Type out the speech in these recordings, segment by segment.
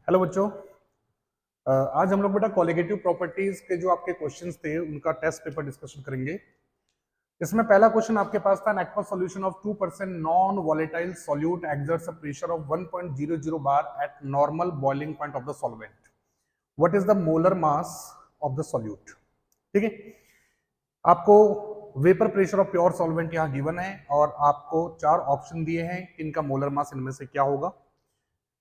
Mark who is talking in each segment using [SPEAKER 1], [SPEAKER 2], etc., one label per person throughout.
[SPEAKER 1] Hello बच्चों। आज हम लोग बेटा कॉलिगेटिव प्रॉपर्टीज के जो आपके क्वेश्चंस थे उनका टेस्ट पेपर डिस्कशन करेंगे। इसमें पहला क्वेश्चन आपके पास था, an aqueous solution of 2% non volatile solute exerts a pressure of 1.00 bar at normal boiling point of the solvent. What is the molar mass of the solute. ठीक है, आपको vapour pressure of pure solvent यहाँ given है और आपको चार option दिए हैं कि इनका मोलर मास इनमें से क्या होगा।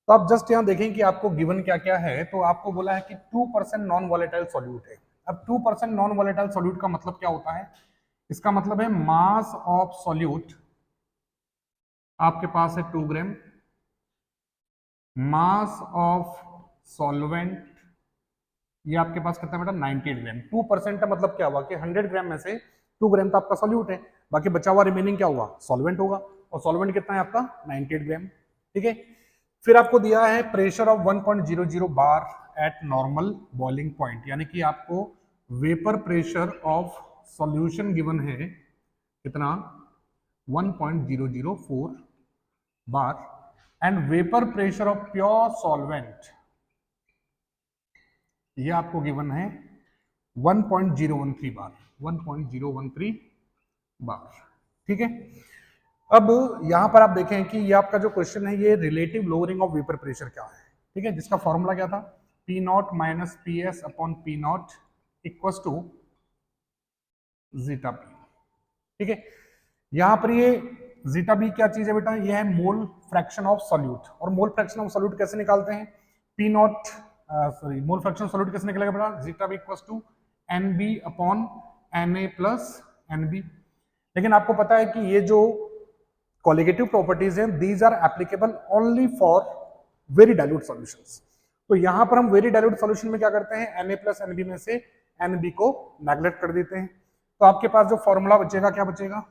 [SPEAKER 1] तो आप जस्ट यहाँ देखें कि आपको गिवन क्या क्या है। तो आपको बोला है कि 2% नॉन वॉलेटाइल सॉल्यूट है। अब 2% नॉन वॉलेटाइल सॉल्यूट का मतलब क्या होता है? इसका मतलब है मास ऑफ सॉल्यूट आपके पास है 2 ग्राम, मास ऑफ सॉल्वेंट ये आपके पास कितना बेटा 98 ग्राम। 2% का मतलब क्या हुआ कि 100 ग्राम में से 2 ग्राम तो आपका सॉल्यूट है, बाकी बचा हुआ रिमेनिंग क्या होगा? सॉल्वेंट होगा। और सॉल्वेंट कितना है आपका? 98 ग्राम। ठीक है, फिर आपको दिया है pressure of 1.00 bar at normal boiling point, यानी कि आपको vapour pressure of solution given है कितना? 1.004 bar and vapour pressure of pure solvent ये आपको गिवन है 1.013 बार, 1.013 बार। ठीक है, अब यहां पर आप देखें कि ये आपका जो क्वेश्चन है ये relative lowering of vapour pressure क्या है। ठीक है, जिसका फॉर्मूला क्या था? P naught minus P S upon P naught equal to zeta P. ठीक है, यहां पर ये जीटा बी क्या चीज है बेटा? ये है मोल फ्रैक्शन ऑफ सॉल्यूट। और मोल फ्रैक्शन ऑफ सॉल्यूट कैसे निकालते हैं? P naught sorry mole fraction solute कैसे निकलेगा बेटा? Zeta B equal to N B upon N A plus N B. लेकिन आपको पता है कि ये जो कॉलिगेटिव प्रॉपर्टीज हैं these are applicable only for very dilute solutions. तो यहां पर हम वेरी डाइल्यूट सॉल्यूशन में क्या करते हैं? Na प्लस एनबी में से एनबी को नेग्लेक्ट कर देते हैं। तो आपके पास जो फॉर्मूला बचेगा क्या बचेगा?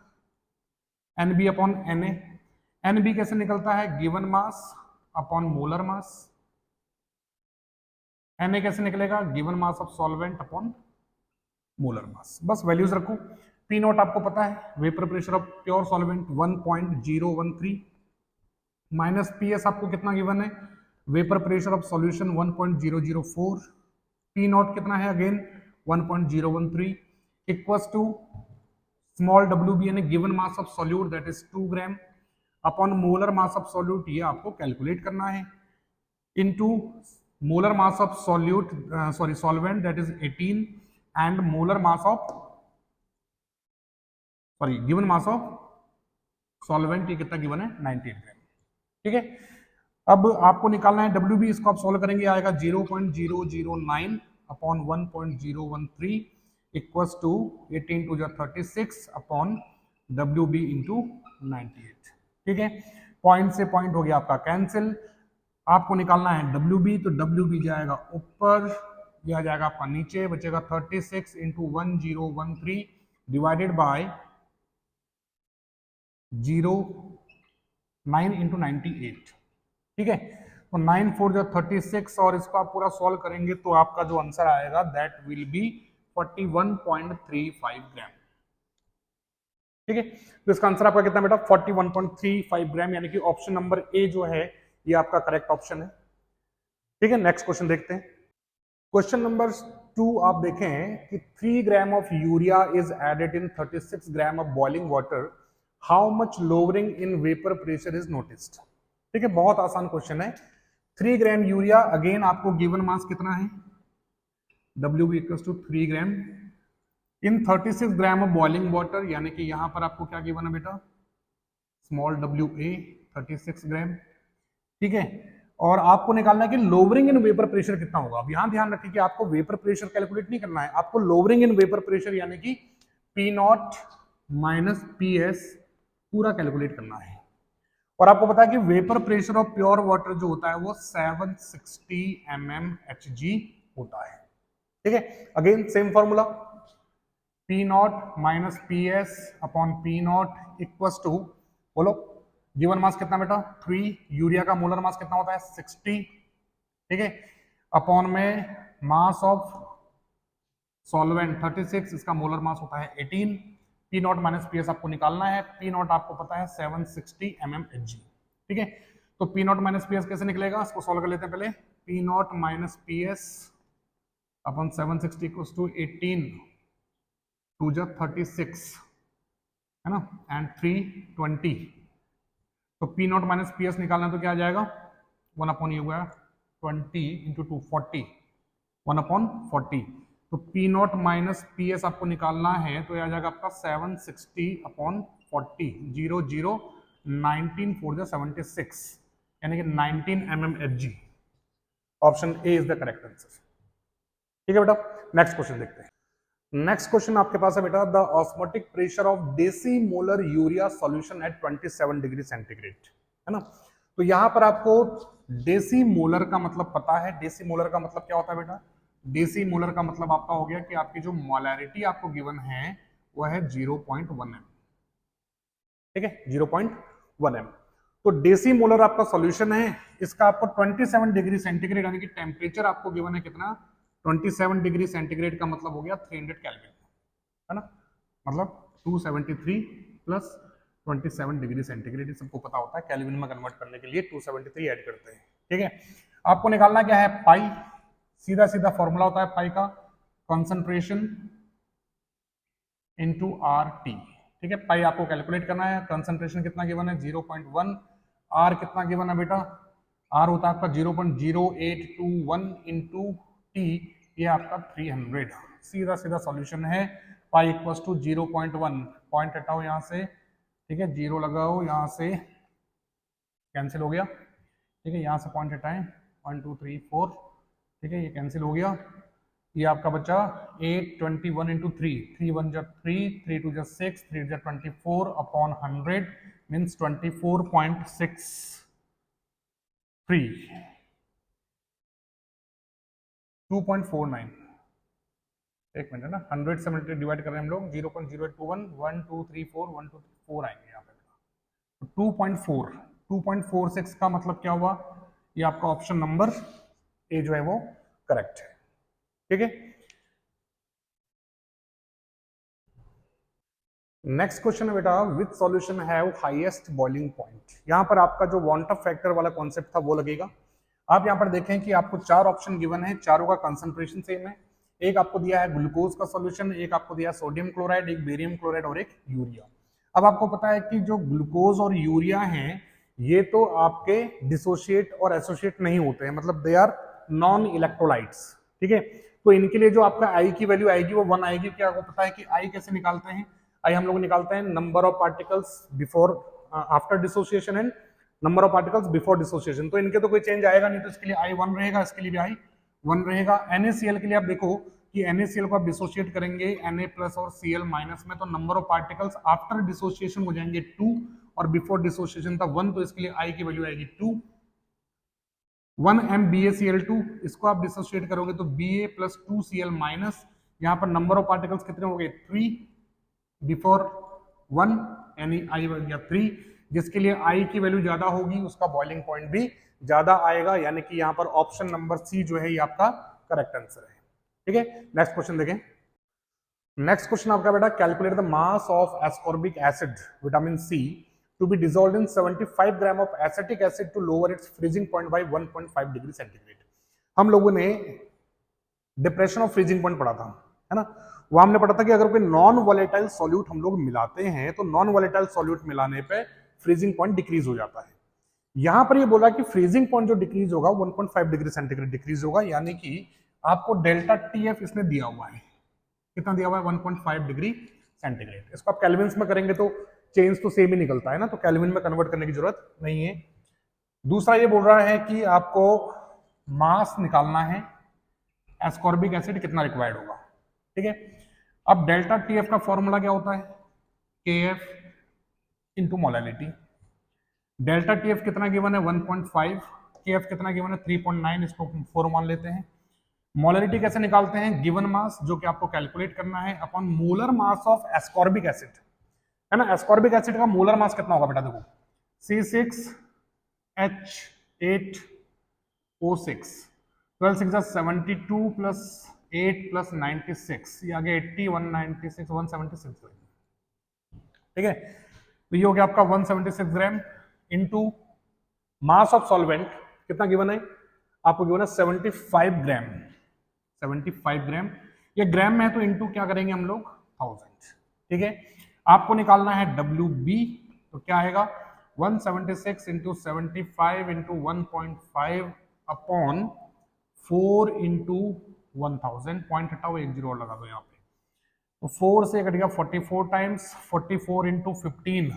[SPEAKER 1] N B upon N A. N B कैसे निकलता है? Given mass upon molar mass. N A कैसे निकलेगा? Given mass of solvent upon molar mass. बस वैल्यूज रखो। पी नॉट आपको पता है, vapour pressure of pure solvent 1.013 minus P S आपको कितना गिवन है? Vapour pressure of solution 1.004। P naught कितना है? Again 1.013 equals to small W B यानी given mass of solute that is 2 gram upon molar mass of solute ये आपको calculate करना है into molar mass of solute sorry solvent that is 18 and molar mass of sorry given mass of solvent ये कितना given है? 98 ग्राम। ठीक है, अब आपको निकालना है डब्ल्यू बी। इसको आप सॉल्व करेंगे आएगा 0.009 upon 1.013 equals to 18 to 36 upon W B into 98। ठीक है, पॉइंट से पॉइंट हो गया आपका कैंसिल। आपको निकालना है डब्ल्यू बी, तो डब्ल्यू बी जाएगा ऊपर, यह जाएगा आपका नीचे, बचेगा 36 इंटू 1013 डिवाइडेड बाय 9 इंटू 98। ठीक है, तो 9 4 जो 36 और इसको आप पूरा सॉल्व करेंगे तो आपका जो आंसर आएगा दैट विल बी 41.35 ग्राम। ठीक है, तो इसका आंसर आपका कितना बेटा? 41.35 ग्राम, यानी कि ऑप्शन नंबर ए जो है ये आपका करेक्ट ऑप्शन है। ठीक है, नेक्स्ट क्वेश्चन देखते हैं। क्वेश्चन नंबर 2 आप देखें कि 3 gram of urea is added in 36 gram of boiling water, how much lowering in vapour pressure is noticed. ठीक है, बहुत आसान क्वेश्चन है। 3 ग्राम यूरिया, अगेन आपको गिवन मास कितना है? W B equals to 3 gram in 36 gram of boiling water, यानी कि यहां पर आपको क्या गिवन है बेटा? Small W A 36 gram. ठीक है, और आपको निकालना है कि लोअरिंग इन वेपर प्रेशर कितना होगा। अब यहां ध्यान रखिए कि आपको वेपर प्रेशर कैलकुलेट नहीं करना है, आपको लोअरिंग इन वेपर प्रेशर यानी कि P naught minus P S पूरा कैलकुलेट करना है। और आपको पता है कि vapour pressure of pure water जो होता है वो 760 mmHg होता है। ठीक है, again same formula, P naught minus P S upon P naught equals to, बोलो गिवन मास कितना बेटा? 3। यूरिया का मोलर मास कितना होता है? 60। ठीक है, अपॉन में मास ऑफ सॉल्वेंट 36, इसका मोलर मास होता है 18। P naught minus P S आपको निकालना है, पी नॉट आपको पता है 760 mmHg। ठीक है, तो P naught minus P S कैसे निकलेगा? इसको सॉल्व कर लेते हैं पहले। P naught minus P S upon 760 equals to 18 to जा 36 है ना एंड 320। तो P naught minus P S निकालना तो क्या आ जाएगा 1 अपॉन ये हुआ 20 इंटू 2 40 1 अपॉन 40। तो P naught minus P S आपको निकालना है तो ये आ जाएगा आपका 760 अपॉन 40 0 0 19 4 जा 76 यानी कि 19 mmHg। Option A is the correct answer. ठीक है बेटा, नेक्स्ट क्वेश्चन देखते हैं। नेक्स्ट क्वेश्चन आपके पास है बेटा, the osmotic pressure of deci molar urea solution at 27 degree centigrade, है ना। तो यहां पर आपको डेसी मोलर का मतलब पता है। डेसी मोलर का मतलब क्या होता है बेटा? डेसी मोलर का मतलब आपका हो गया कि आपकी जो मोलैरिटी आपको गिवन है वह है 0.1 m। ठीक है, 0.1 m। तो डेसी मोलर आपका सॉल्यूशन है, इसका आपको 27 डिग्री सेंटीग्रेड यानी कि टेम्परेचर आपको गिवन है कितना 27 डिग्री सेंटीग्रेड का मतलब हो गया 300 केल्विन, है ना। मतलब 273 प्लस 27 डिग्री सेंटीग्रेड, ये सबको पता होता है। केल्विन में कन्वर्ट करने के लिए 273 ऐड करते हैं। ठीक है, आपको निकालना क्या है पाई, सीधा सीधा फॉर्मूला होता है पाई का, कंसंट्रेशन इनटू आर टी। ठीक है, पाई आपको कैलकुलेट करना है। कंसंट्रेशन कितना गिवन है 0.1, आर कितना गिवन है बेटा, आर होता है आपका 0.0821 इंटू टी, ये आपका 300। सीधा सीधा सॉल्यूशन है। पाई इक्वल्स टू 0.1, पॉइंट हटाओ यहाँ से, ठीक है, जीरो लगाओ, यहाँ से कैंसिल हो गया। ठीक है, यहाँ से पॉइंट हटाएं 1 2 3 4, ठीक है, ये कैंसिल हो गया। ये आपका बचा 821 इंटू 3, 3 1 जा 3, 3 2 जा 6, 3 जा 24 अपॉन 100 मीन्स 24.63 2.49। एक मिनट है ना, 100 से मल्टीप्लाई डिवाइड कर रहे हैं हम लोग, 0.0821 1 2 3 4 1 2 3 4 आएंगे यहाँ पे। 2.46 का मतलब क्या हुआ, ये आपका ऑप्शन नंबर ए जो है वो करेक्ट है। ठीक है, नेक्स्ट क्वेश्चन है बेटा, which solution have highest boiling point. यहां पर आपका जो वांट ऑफ फैक्टर वाला कॉन्सेप्ट था वो लगेगा। आप यहां पर देखें कि आपको 4 ऑप्शन गिवन है, चारों का कंसंट्रेशन सेम है। एक आपको दिया है ग्लूकोज का सॉल्यूशन, एक आपको दिया है सोडियम क्लोराइड, एक बेरियम क्लोराइड और एक यूरिया। अब आपको पता है कि जो ग्लूकोज और यूरिया हैं ये तो आपके डिसोशिएट और एसोसिएट नहीं होते हैं, मतलब दे आर नॉन इलेक्ट्रोलाइट्स। ठीक है, तो इनके लिए जो आपका आई की वैल्यू आएगी वो 1 आएगी। क्या आपको पता है कि आई कैसे निकालते हैं? आई हम लोग निकालते हैं number of particles before after dissociation and number of particles before dissociation. तो इनके तो कोई चेंज आएगा नहीं, तो इसके लिए आई 1 रहेगा, इसके लिए भी आई 1 रहेगा। NaCl के लिए आप देखो कि NaCl को आप डिसोशिएट करेंगे Na प्लस और Cl माइनस में, तो number of particles after dissociation हो जाएंगे 2 और बिफोर डिसोसिएशन था 1, तो इसके लिए आई की वैल्यू आएगी 2। 1MbACl2, इसको आप डिसोशिएट करोगे तो Ba प्लस 2Cl माइनस, यहाँ पर नंबर ऑफ पार्टिकल्स कितने हो गए 3 बिफोर 1 यानी आई बन गया 3, जिसके लिए आई की वैल्यू ज्यादा होगी उसका बॉइलिंग पॉइंट भी ज्यादा आएगा, यानी कि यहाँ पर ऑप्शन नंबर सी जो है ये आपका करेक्ट आंसर है। ठीक है, नेक्स्ट क्वेश्चन देखें। नेक्स्ट क्वेश्चन आपका बेटा, calculate the mass of ascorbic acid vitamin C to be dissolved in 75 gram of acetic acid to lower its freezing point by 1.5 degree centigrade. हम लोगों ने डिप्रेशन ऑफ फ्रीजिंग पॉइंट पढ़ा था, है ना। वो हमने पढ़ा था कि अगर कोई नॉन वॉलेटाइल सॉल्यूट हम लोग मिलाते हैं तो नॉन वॉलेटाइल सॉल्यूट मिलाने पे फ्रीजिंग पॉइंट डिक्रीज हो जाता है। यहां पर ये बोला कि फ्रीजिंग पॉइंट जो डिक्रीज होगा 1.5 डिग्री सेंटीग्रेड डिक्रीज होगा, यानी कि आपको डेल्टा TF इसने दिया हुआ है, कितना दिया हुआ है 1.5 डिग्री सेंटीग्रेड। इसको आप केल्विन्स में करेंगे तो चेंज तो सेम ही निकलता है ना, तो केल्विन में कन्वर्ट करने की जरूरत नहीं है। दूसरा ये बोल रहा है कि आपको मास निकालना है, एस्कॉर्बिक एसिड कितना रिक्वायर्ड होगा। ठीक है, अब डेल्टा TF का फॉर्मूला क्या होता है KF into molality. Delta TF कितना गिवन है 1.5, KF कितना गिवन है 3.9, इसको 4 मान लेते हैं। मोलैलिटी कैसे निकालते हैं, गिवन मास जो कि आपको कैलकुलेट करना है upon molar mass of ascorbic acid, है ना। एस्कॉर्बिक एसिड का मोलर मास कितना होगा बेटा, देखो C6H8O6, 12 6 72 प्लस 8 प्लस 96, ये आगे 80 196 176। ठीक है, तो ये हो गया आपका 176 ग्राम इनटू मास ऑफ सॉल्वेंट कितना गिवन है आपको गिवन है 75 ग्राम, 75 ग्राम, ये ग्राम में है तो इनटू क्या करेंगे हम लोग 1000, ठीक है। आपको निकालना है WB, तो क्या आएगा 176 into 75 into 1.5 upon 4 into 1000, point हटाओ, 1 जीरो लगा दो यहाँ पे, तो 4 से कटेगा 44 टाइम्स, 44 इंटू 15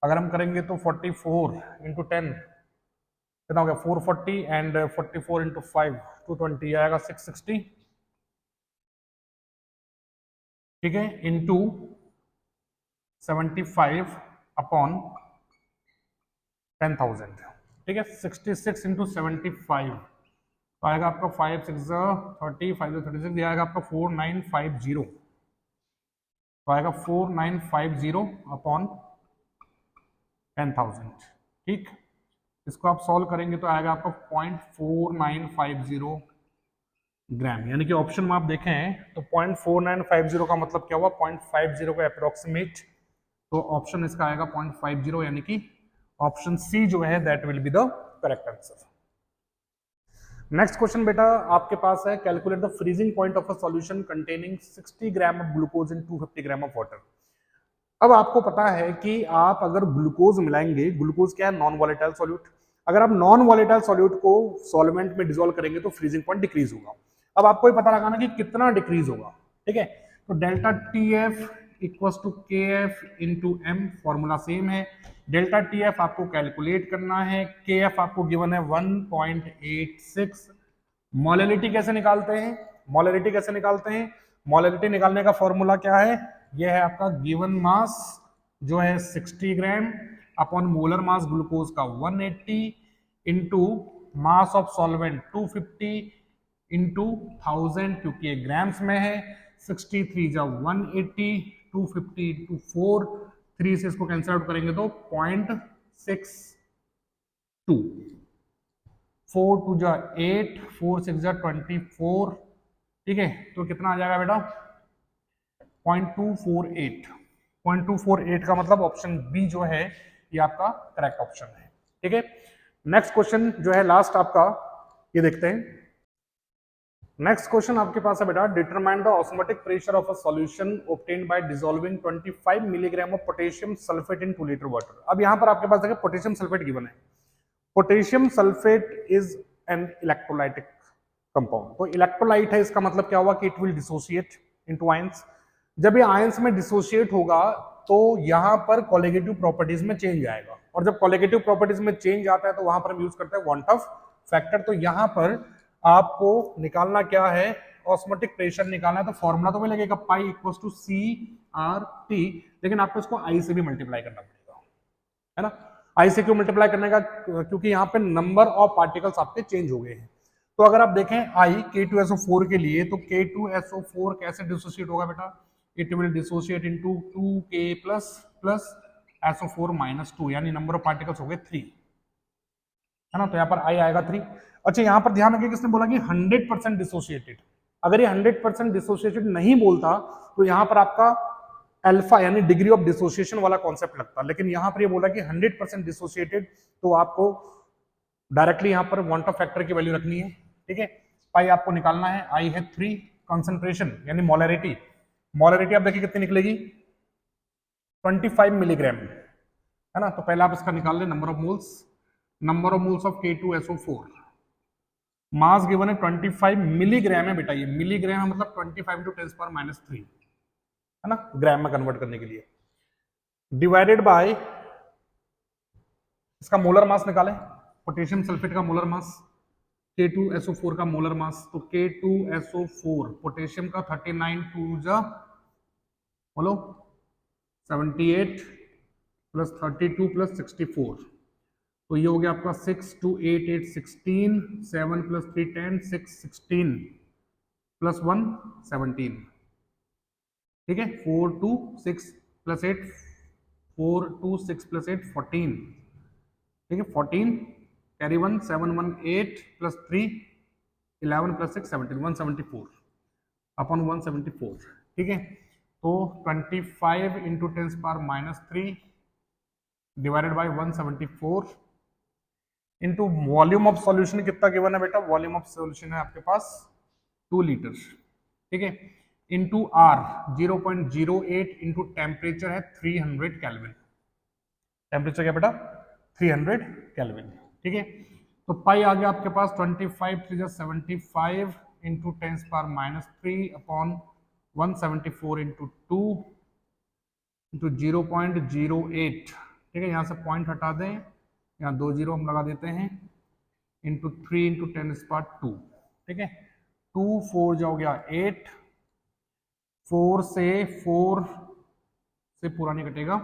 [SPEAKER 1] अगर हम करेंगे तो 44 इंटू 10 कितना हो गया 440 एंड 44 इंटू 5 220 आएगा 660, ठीक है, इंटू 75 अपॉन 10,000, ठीक है। 66 इंटू 75 तो आएगा आपका 5 6 30 5 36, आएगा आपका 4950, तो आएगा 4950 अपॉन 10,000, ठीक। इसको आप सॉल्व करेंगे तो आएगा आपका 0.4950 ग्राम, यानी कि ऑप्शन में आप देखें तो 0.4950 का मतलब क्या हुआ 0.50 का अप्रोक्सीमेट, तो ऑप्शन इसका आएगा 0.50, यानी कि ऑप्शन सी जो है that will be the correct answer. Next question बेटा आपके पास है, calculate the freezing point of a solution containing 60 gram of glucose in 250 gram of water. अब आपको पता है कि आप अगर ग्लूकोज मिलाएंगे, ग्लूकोज क्या है नॉन वॉलेटाइल सॉल्यूट, अगर आप नॉन वॉलेटाइल सॉल्यूट को सॉल्वेंट में डिसॉल्व करेंगे तो फ्रीजिंग पॉइंट डिक्रीज होगा। अब आपको ये पता लगाना कि कितना डिक्रीज होगा, ठीक है। तो delta TF equals to KF into M, formula same है। डेल्टा TF आपको कैलकुलेट करना है, KF आपको गिवन है 1.86। मोलैलिटी कैसे निकालते हैं, मोलैलिटी कैसे निकालते हैं, मोलैलिटी निकालने का फॉर्मूला क्या है, यह है आपका गिवन मास जो है 60 ग्राम अपॉन मोलर मास ग्लूकोज का 180 into mass of solvent 250 into 1000, क्योंकि ये ग्राम्स में है, 63 जा 180, 250 इंटू 4, 3 से इसको कैंसिल आउट करेंगे तो 0.62, 4 टू जा 8, 4 6 जा 24, ठीक है। तो कितना आ जाएगा बेटा 0.248, 0.248 का मतलब ऑप्शन बी जो है ये आपका करेक्ट ऑप्शन है, ठीक है। नेक्स्ट क्वेश्चन जो है लास्ट आपका ये देखते हैं। नेक्स्ट क्वेश्चन आपके पास है बेटा, determine the osmotic pressure of a solution obtained by dissolving 25 milligram of potassium sulphate in 2 litre water. अब यहां पर आपके पास देखिए पोटेशियम सल्फेट गिवन है, potassium sulphate is an electrolytic compound, तो इलेक्ट्रोलाइट है इसका मतलब क्या हुआ कि it will dissociate into ions. जब ये आयंस में डिसोशिएट होगा तो यहां पर कोलिगेटिव प्रॉपर्टीज में चेंज आएगा, और जब कोलिगेटिव प्रॉपर्टीज में चेंज आता है तो वहां पर हम यूज करते हैं वांट ऑफ फैक्टर। तो यहां पर आपको निकालना क्या है, ऑस्मोटिक प्रेशर निकालना है, तो फॉर्मूला तो मिलेगा पाई इक्वल्स टू CRT, लेकिन आपको इसको I से भी मल्टीप्लाई करना पड़ेगा, है ना। I से क्यों मल्टीप्लाई करने का, क्योंकि यहाँ पे नंबर ऑफ पार्टिकल्स आपके चेंज हो गए हैं। तो अगर आप देखें I K2SO4 के लिए, तो K2SO4 कैसे डिसोशिएट होगा बेटा, it will dissociate into 2K plus plus SO4 minus 2, यानी नंबर ऑफ पार्टिकल्स हो गए 3, है ना। तो यहाँ पर I आएगा 3। अच्छा यहाँ पर ध्यान रखिए किसने बोला कि 100% डिसोशिएटेड, अगर ये 100% डिसोशिएटेड नहीं बोलता तो यहाँ पर आपका अल्फा यानी डिग्री ऑफ डिसोसिएशन वाला कॉन्सेप्ट लगता, लेकिन यहाँ पर ये बोला कि 100% डिसोशिएटेड, तो आपको डायरेक्टली यहाँ पर वांट ऑफ फैक्टर की वैल्यू रखनी है, ठीक है। पाई आपको निकालना है, I है 3, कंसंट्रेशन यानी मोलैरिटी, मोलैरिटी आप देखिए कितनी निकलेगी 25 मिलीग्राम, है ना। तो पहले आप इसका निकाल लें number of moles, number of moles of K2SO4, mass given है 25 मिलीग्राम है बेटा, ये मिलीग्राम है मतलब 25 × 10⁻³ है ना, ग्राम में कन्वर्ट करने के लिए, डिवाइडेड बाय इसका मोलर मास निकालें, पोटेशियम सल्फेट का मोलर मास, K2SO4 का मोलर मास, तो K2SO4 पोटेशियम का 39 2 जा बोलो 78 प्लस 32 प्लस 64, तो ये हो गया आपका 6 2 8 8 16, 7 प्लस 3 10, 6 16 प्लस 1 17, ठीक है। 4 2 6 प्लस 8 4 2 6 प्लस 8 14, ठीक है 14, कैरी 1 7 1 8 प्लस 3 11 प्लस 6 17, 174 अपॉन 174, ठीक है। तो 25 into 10⁻³ divided by 174, into volume of solution कितना गिवन है बेटा, वॉल्यूम ऑफ सॉल्यूशन है आपके पास 2 लीटर, ठीक है, इंटू आर 0.08 इंटू टेम्परेचर है 300 केल्विन, टेम्परेचर क्या बेटा 300 केल्विन, ठीक है। तो पाई आ गया आपके पास 25 3 75 इंटू 10⁻³ अपॉन 174 इंटू 2 इंटू 0.08, ठीक है, यहाँ से पॉइंट हटा दें, यहाँ 2 जीरो हम लगा देते हैं, इंटू 3 इंटू 10⁻², ठीक है, 2 4 जो हो गया 8, 4 से पूरा नहीं कटेगा,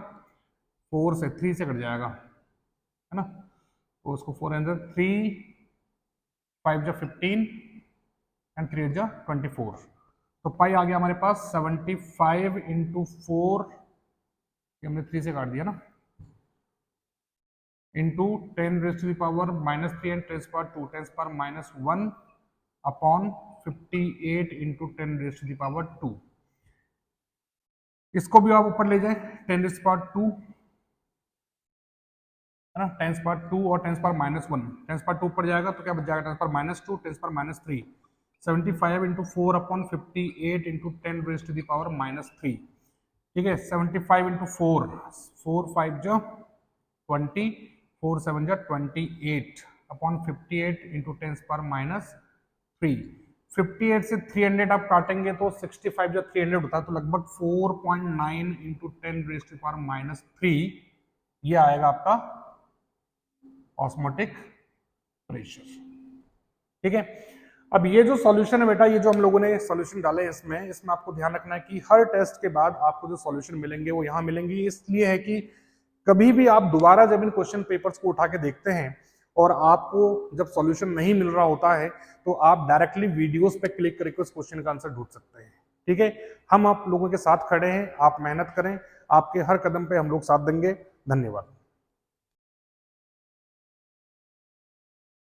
[SPEAKER 1] 4 से 3 से कट जाएगा, है ना, तो उसको 400 3 5 जा 15 एंड 3 जा 24, तो पाई आ गया हमारे पास 75 इंटू 4, हमने 3 से काट दिया ना, इंटू 10⁻³ एंड 10⁻² 10⁻⁻1 अपॉन 58 इंटू 10⁻², इसको भी आप ऊपर ले जाए 10⁻², है ना, 10⁻² और 10⁻⁻1, 10⁻² ऊपर जाएगा तो क्या बच जाएगा 10⁻², 10⁻3, 75 इंटू 4 अपॉन 58 इंटू 10⁻⁻3, ठीक है, 75 इंटू 4 5 जो 20, 4 7 जो 28 अपॉन 58 इंटू 10⁻⁻3, 58 से 300 आप काटेंगे तो 65 जो 300 होता है, तो लगभग 4.9 इंटू 10⁻⁻3 ये आएगा आपका ऑस्मोटिक प्रेशर, ठीक है। अब ये जो सॉल्यूशन है बेटा, ये जो हम लोगों ने सॉल्यूशन डाले इसमें आपको ध्यान रखना है कि हर टेस्ट के बाद आपको जो सॉल्यूशन मिलेंगे वो यहाँ मिलेंगे, इसलिए है कि कभी भी आप दोबारा जब इन क्वेश्चन पेपर्स को उठा के देखते हैं और आपको जब सॉल्यूशन नहीं मिल रहा होता है तो आप डायरेक्टली वीडियोस पे क्लिक करके उस क्वेश्चन का आंसर ढूंढ सकते हैं, ठीक है। हम आप लोगों के साथ खड़े हैं, आप मेहनत करें, आपके हर कदम पे हम लोग साथ देंगे। धन्यवाद।